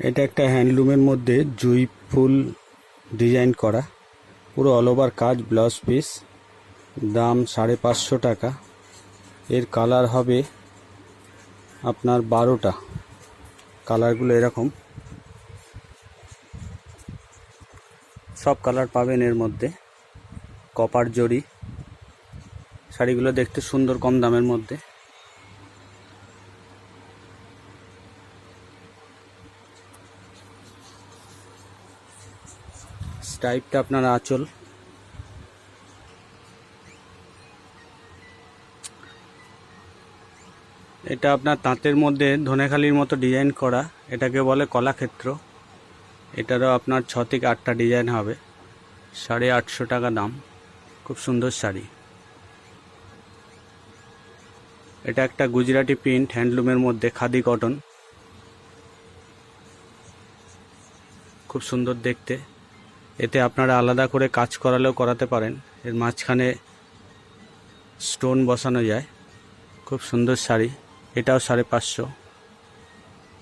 এটা একটা হ্যান্ডলুমের মধ্যে জুঁই ফুল ডিজাইন করা, পুরো অল ওভার কাজ, ব্লাউজ পিস। দাম 550 টাকা। এর কালার হবে আপনার 12টা। কালারগুলো এরকম, সব কালার পাবেন এর মধ্যে। কপার জরি। শাড়িগুলো দেখতে সুন্দর, কম দামের মধ্যে। স্টাইপটা আপনার আঁচল। এটা আপনার তাঁতের মধ্যে ধনেখালির মতো ডিজাইন করা, এটাকে বলে কলাক্ষেত্র। এটারও আপনার 6 থেকে 8টা ডিজাইন হবে। 850 টাকা দাম। খুব সুন্দর শাড়ি। এটা একটা গুজরাটি প্রিন্ট হ্যান্ডলুমের মধ্যে, খাদি কটন, খুব সুন্দর দেখতে। এতে আপনারা আলাদা করে কাজ করালেও করাতে পারেন। এর মাঝখানে স্টোন বসানো যায়। খুব সুন্দর শাড়ি। এটাও 550।